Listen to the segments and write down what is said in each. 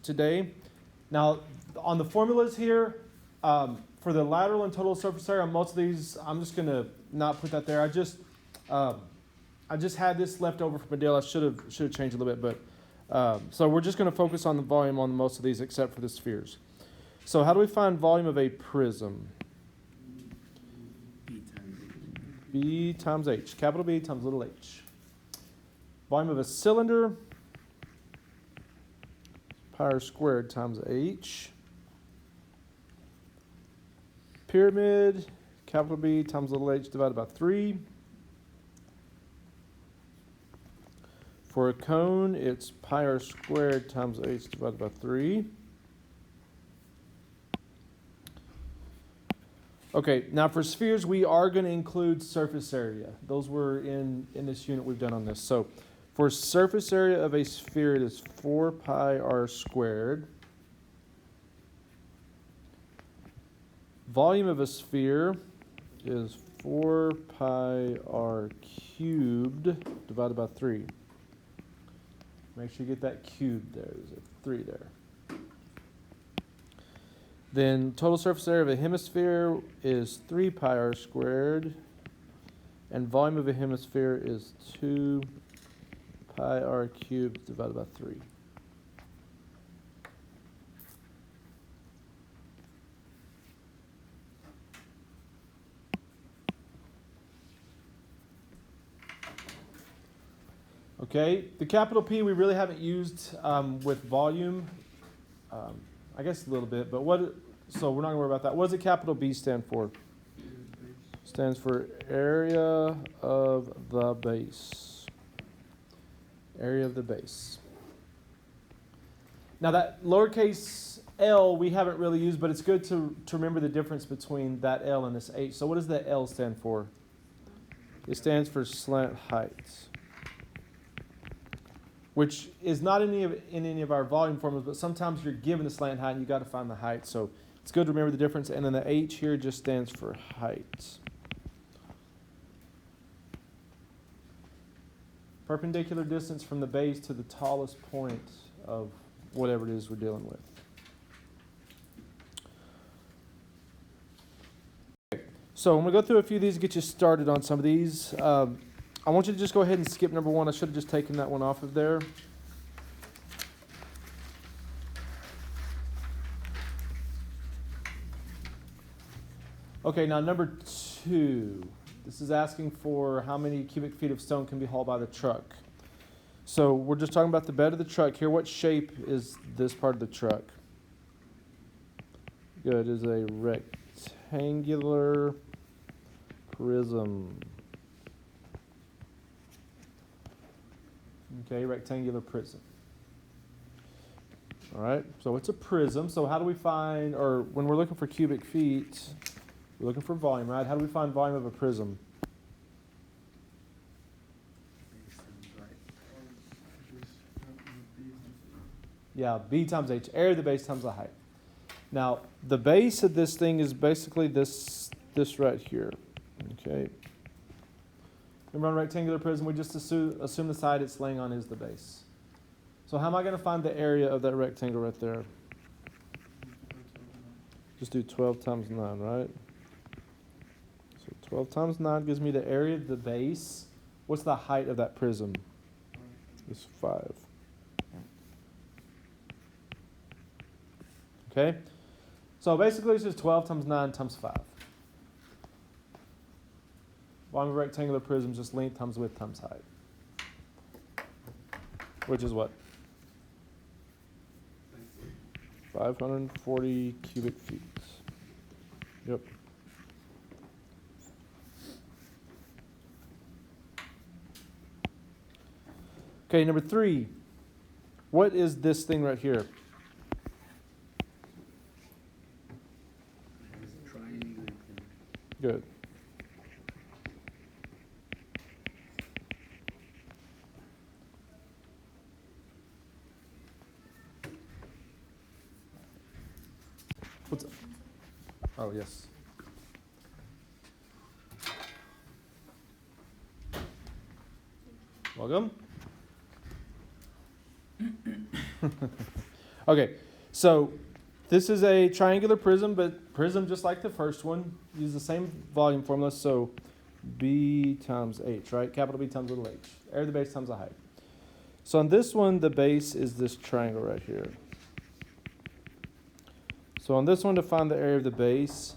today. Now, on the formulas here, for the lateral and total surface area on most of these, I'm just going to not put that there. I just had this left over from a deal. I should have changed a little bit, but so we're just going to focus on the volume on most of these except for the spheres. So how do we find volume of a prism? B times H, capital B times little h. Volume of a cylinder, pi r squared times H. Pyramid, capital B times little h divided by 3. For a cone, it's pi r squared times h divided by 3. Okay, now for spheres, we are going to include surface area. Those were in this unit we've done on this. So for surface area of a sphere, it is 4 pi r squared. Volume of a sphere is 4 pi r cubed divided by 3. Make sure you get that cubed there. There's a 3 there. Then total surface area of a hemisphere is 3 pi r squared. And volume of a hemisphere is 2 pi r cubed divided by 3. Okay, the capital P we really haven't used with volume. I guess a little bit, but so we're not going to worry about that. What does the capital B stand for? Stands for area of the base. Area of the base. Now that lowercase l we haven't really used, but it's good to remember the difference between that L and this H. So what does the L stand for? It stands for slant height, which is not in any of our volume formulas, but sometimes you're given the slant height and you got to find the height. So it's good to remember the difference. And then the H here just stands for height. Perpendicular distance from the base to the tallest point of whatever it is we're dealing with. Okay. So I'm going to go through a few of these to get you started on some of these. I want you to just go ahead and skip number 1. I should have just taken that one off of there. Okay, now number 2. This is asking for how many cubic feet of stone can be hauled by the truck. So we're just talking about the bed of the truck here. What shape is this part of the truck? Good, it is a rectangular prism. Okay, rectangular prism. All right, so it's a prism. So how do we find, or when we're looking for cubic feet, we're looking for volume, right? How do we find volume of a prism? Yeah, B times H, area of the base times the height. Now, the base of this thing is basically this right here, okay? Remember on rectangular prism, we just assume the side it's laying on is the base. So how am I going to find the area of that rectangle right there? Just do 12 times 9, right? So 12 times 9 gives me the area of the base. What's the height of that prism? It's 5. Okay? So basically it's just 12 times 9 times 5. Volume of a rectangular prism is just length times width times height. Which is what? 540 cubic feet. Yep. Okay, number 3. What is this thing right here? Good. What's oh, yes. Welcome. Okay, so this is a triangular prism, but prism just like the first one. Use the same volume formula, so B times H, right? Capital B times little h. Area of the base times the height. So on this one, the base is this triangle right here. So on this one, to find the area of the base,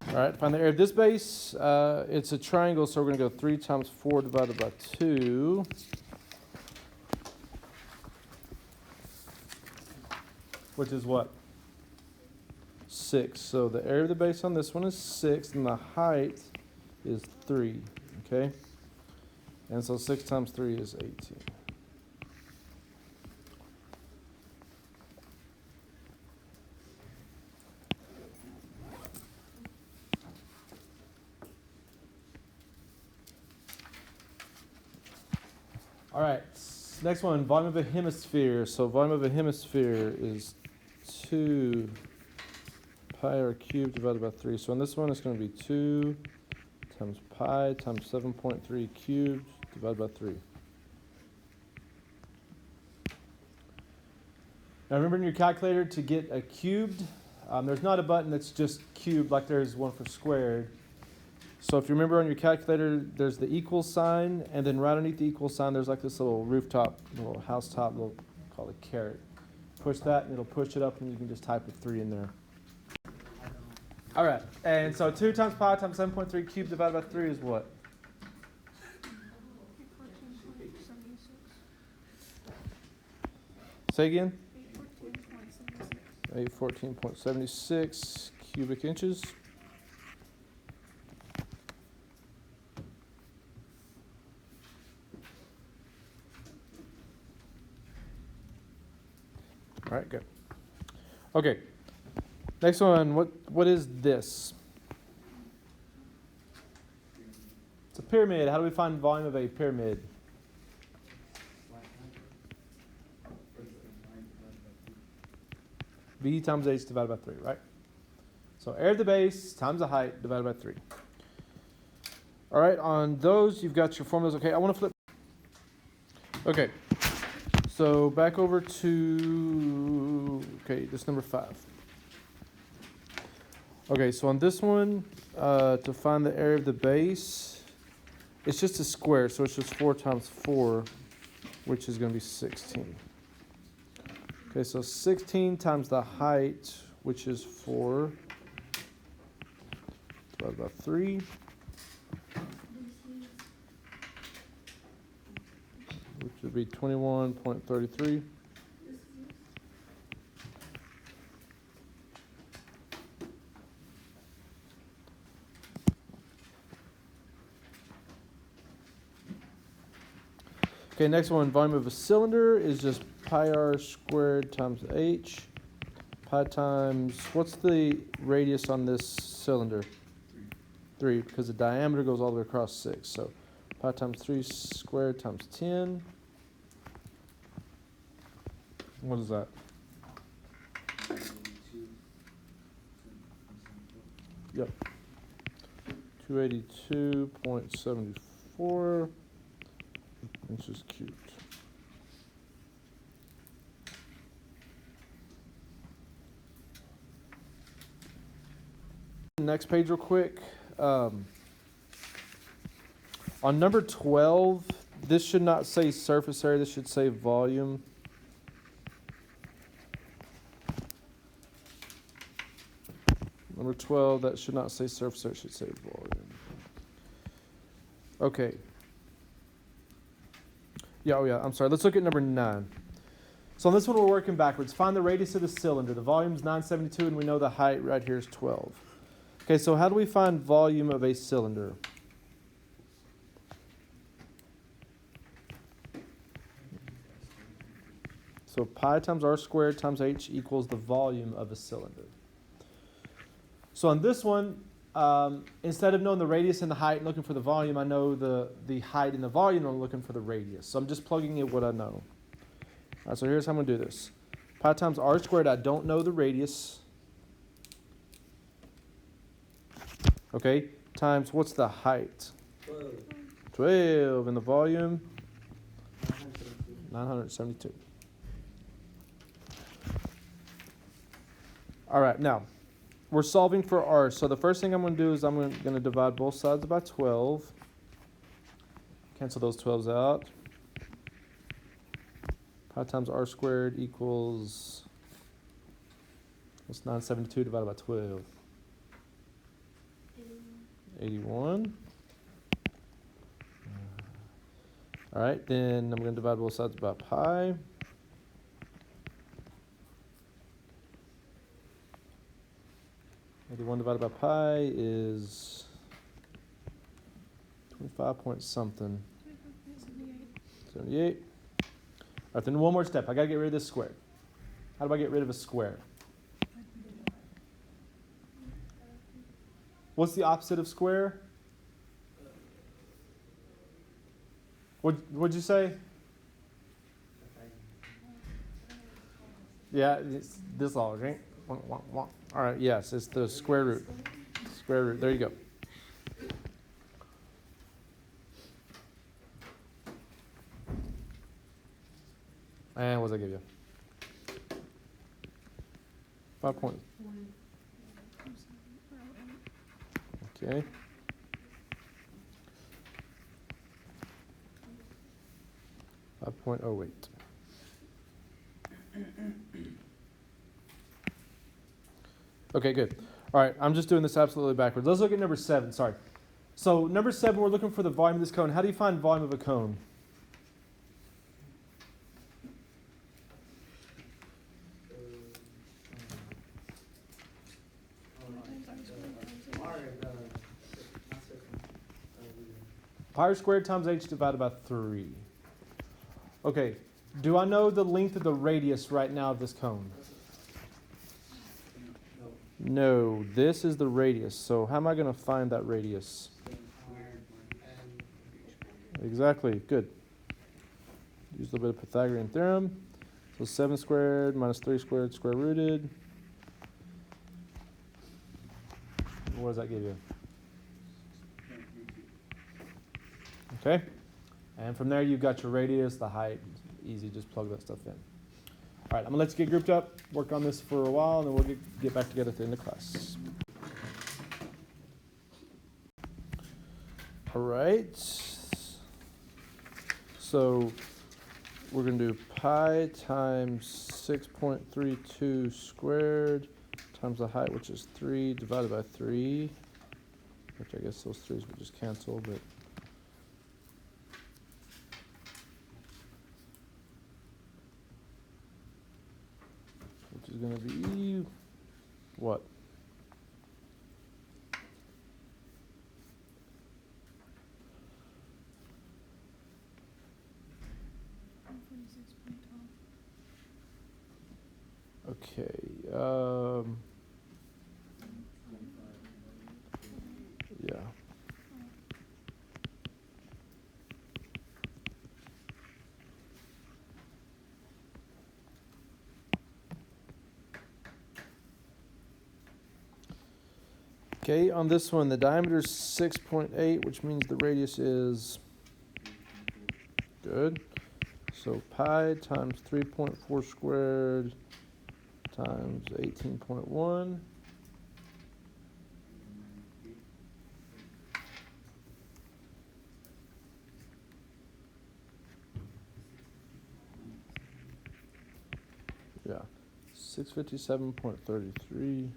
all right, find the area of this base. It's a triangle, so we're going to go 3 times 4 divided by 2. Which is what? 6. So the area of the base on this one is 6, and the height is 3. Okay? And so 6 times 3 is 18. All right, next one, volume of a hemisphere. So volume of a hemisphere is 2 pi r cubed divided by 3. So on this one, it's going to be 2 times pi times 7.3 cubed divided by 3. Now remember in your calculator to get a cubed, there's not a button that's just cubed like there's one for squared. So if you remember on your calculator, there's the equal sign, and then right underneath the equal sign, there's like this little rooftop, little housetop, little, call it caret. Push that, and it'll push it up, and you can just type a 3 in there. All right, and so 2 times pi times 7.3 cubed divided by 3 is what? 14.76. Say again? 814.76 cubic inches. All right, good. Okay, next one, what is this? It's a pyramid. How do we find volume of a pyramid? B times H divided by 3, right? So area of the base times the height divided by 3. All right, on those, you've got your formulas. Okay, I want to flip. Okay. So back over to, this number 5. Okay, so on this one, to find the area of the base, it's just a square, so it's just 4 times 4, which is going to be 16. Okay, so 16 times the height, which is 4, divided by 3. Which would be 21.33. Okay, next one, volume of a cylinder is just pi r squared times h. Pi times, what's the radius on this cylinder? 3, because the diameter goes all the way across 6. So pi times 3 squared times 10. What is that? Yep. 282.74 inches cubed. Next page real quick. On number 12, this should not say surface area, this should say volume. Number 12, that should not say surface area, it should say volume. Okay. I'm sorry. Let's look at number 9. So on this one, we're working backwards. Find the radius of the cylinder. The volume's 972, and we know the height right here is 12. Okay, so how do we find volume of a cylinder? So pi times r squared times h equals the volume of a cylinder. So on this one, instead of knowing the radius and the height and looking for the volume, I know the height and the volume, and I'm looking for the radius. So I'm just plugging in what I know. All right, so here's how I'm going to do this. Pi times r squared, I don't know the radius. Okay, times what's the height? 12. And the volume? 972. All right, now we're solving for r. So the first thing I'm going to do is I'm going to divide both sides by 12. Cancel those 12s out. Pi times r squared equals, what's 972 divided by 12? 81. All right, then I'm going to divide both sides by pi. One divided by pi is 25 point something. 78. All right, then one more step. I got to get rid of this square. How do I get rid of a square? What's the opposite of square? What'd you say? Yeah, it's this all, right? All right, yes, it's the square root. Square root, there you go. And what does that give you? 5 point. Okay. .08. Okay, good. All right, I'm just doing this absolutely backwards. Let's look at number 7. Sorry. So number 7, we're looking for the volume of this cone. How do you find volume of a cone? Pi squared times h divided by 3. Okay, do I know the length of the radius right now of this cone? No, this is the radius. So how am I going to find that radius? Exactly, good. Use a little bit of Pythagorean theorem. So 7 squared minus 3 squared square rooted. What does that give you? Okay, and from there you've got your radius, the height, easy, just plug that stuff in. All right, I'm gonna let you get grouped up, work on this for a while, and then we'll get back together at the end of class. All right, so we're gonna do pi times 6.32 squared times the height, which is 3, divided by 3, which I guess those 3's would just cancel, but is going to be what? Okay. Yeah. Okay, on this one, the diameter is 6.8, which means the radius is good. So pi times 3.4 squared times 18.1. Yeah, 657.33.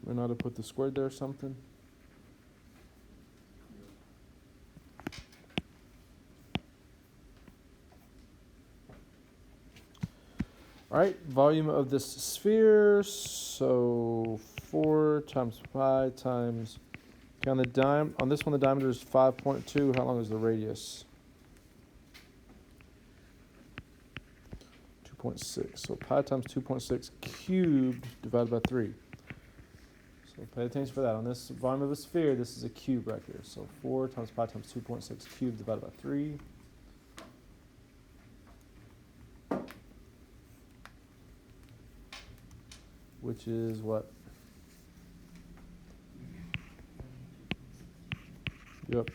We're not to put the squared there or something. All right, volume of this sphere, so 4 times pi times, okay, on this one the diameter is 5.2, how long is the radius? 2.6, so pi times 2.6 cubed divided by 3. So pay attention for that. On this volume of a sphere, this is a cube right here. So 4 times pi times 2.6 cubed divided by 3. Which is what? Yep.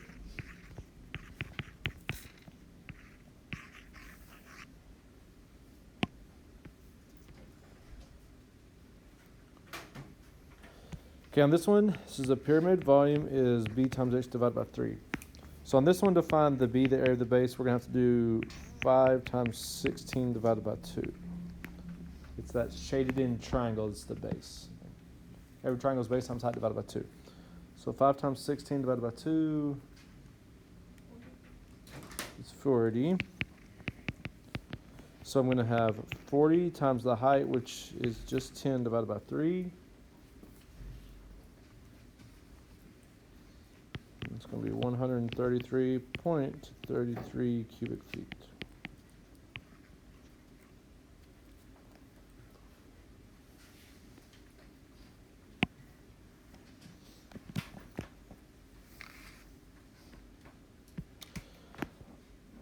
Okay, on this one, this is a pyramid. Volume is b times h divided by 3. So on this one, to find the b, the area of the base, we're going to have to do 5 times 16 divided by 2. It's that shaded in triangle, it's the base. Every triangle is base times height divided by 2. So 5 times 16 divided by 2 is 40. So I'm going to have 40 times the height, which is just 10 divided by 3. It's going to be 133.33 cubic feet.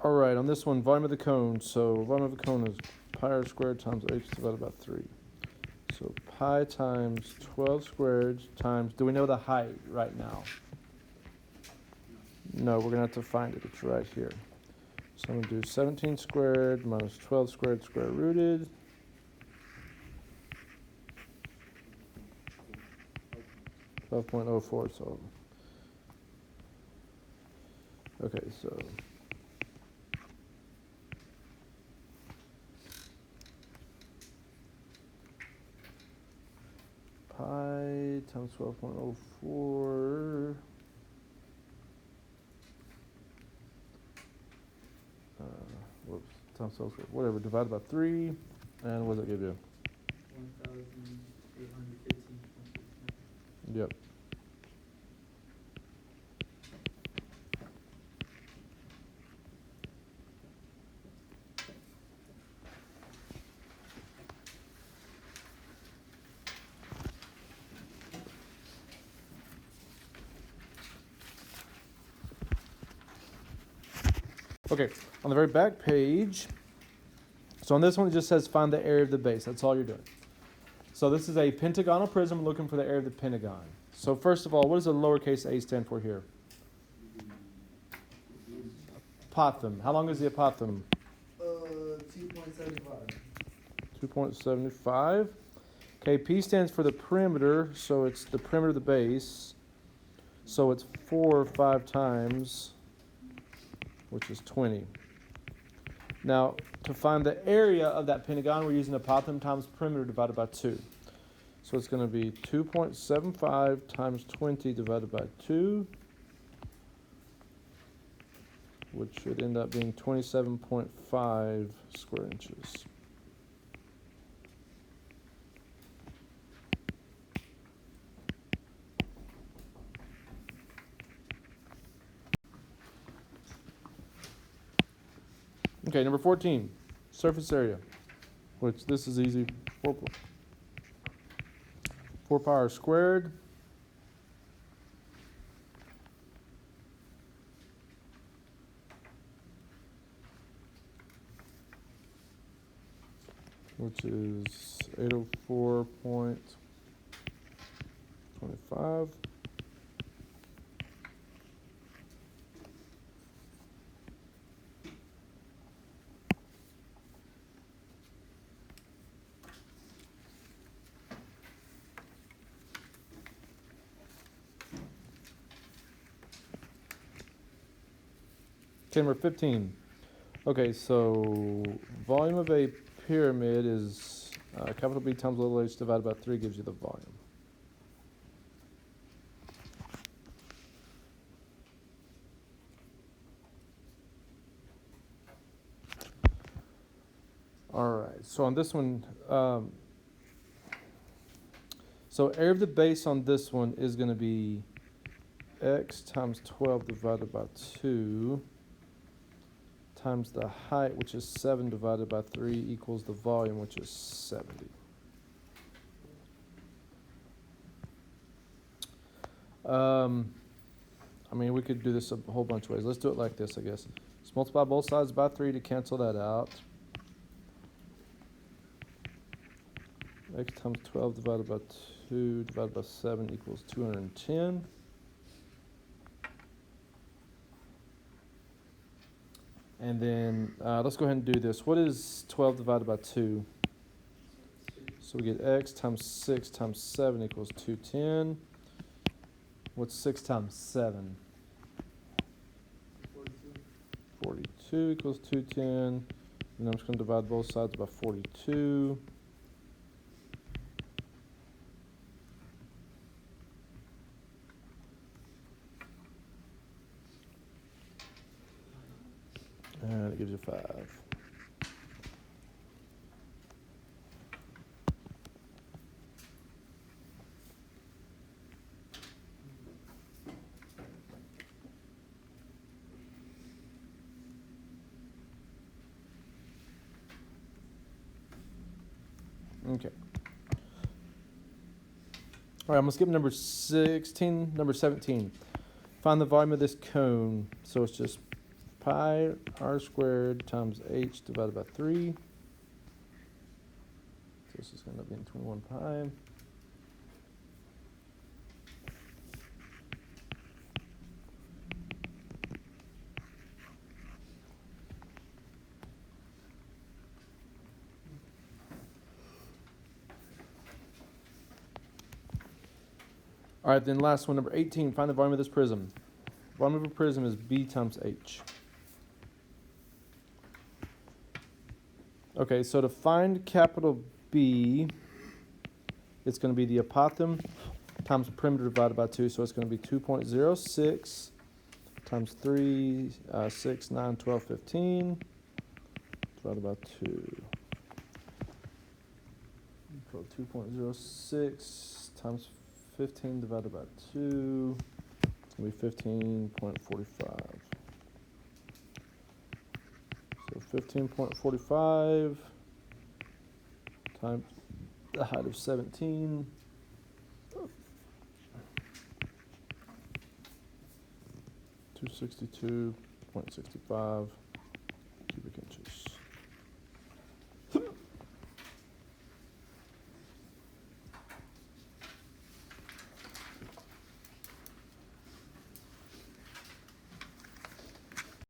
All right, on this one, volume of the cone. So volume of the cone is pi r squared times h divided by 3. So pi times 12 squared times, do we know the height right now? No, we're going to have to find it. It's right here. So I'm going to do 17 squared minus 12 squared square rooted. .04, so. Okay, so. Pi times 12.04. Whoops, times 12 squared, whatever, divided by 3. And what does that give you? 1,815.69. Yep. Okay, on the very back page, so on this one it just says find the area of the base. That's all you're doing. So this is a pentagonal prism looking for the area of the pentagon. So first of all, what does the lowercase a stand for here? Apothem. How long is the apothem? 2.75. 2.75. Okay, P stands for the perimeter, so it's the perimeter of the base. So it's 4 or 5 times, which is 20. Now, to find the area of that pentagon, we're using apothem times perimeter divided by 2. So it's going to be 2.75 times 20 divided by 2, which should end up being 27.5 square inches. Okay, number 14, surface area, which this is easy, 4 pi r squared. Which is 804.25. Okay, number 15. Okay, so volume of a pyramid is capital B times little h divided by 3 gives you the volume. All right, so on this one, so area of the base on this one is going to be x times 12 divided by 2 times the height, which is 7 divided by 3 equals the volume, which is 70. I mean, we could do this a whole bunch of ways. Let's do it like this, I guess. Let's multiply both sides by 3 to cancel that out. X times 12 divided by 2 divided by 7 equals 210. And then let's go ahead and do this. What is 12 divided by 2? So we get x times 6 times 7 equals 210. What's 6 times 7? 42 equals 210. And I'm just going to divide both sides by 42. And it gives you 5. Okay. All right, I'm going to skip number 16, number 17. Find the volume of this cone. So it's just pi r squared times h divided by 3. So this is going to be 21 pi. All right, then last one, number 18. Find the volume of this prism. Volume of a prism is B times H. Okay, so to find capital B, it's going to be the apothem times the perimeter divided by 2. So it's going to be 2.06 times 3, 6, 9, 12, 15, divided by 2. So 2.06 times 15 divided by 2 will be 15.45. So 15.45 times the height of 17. 262.65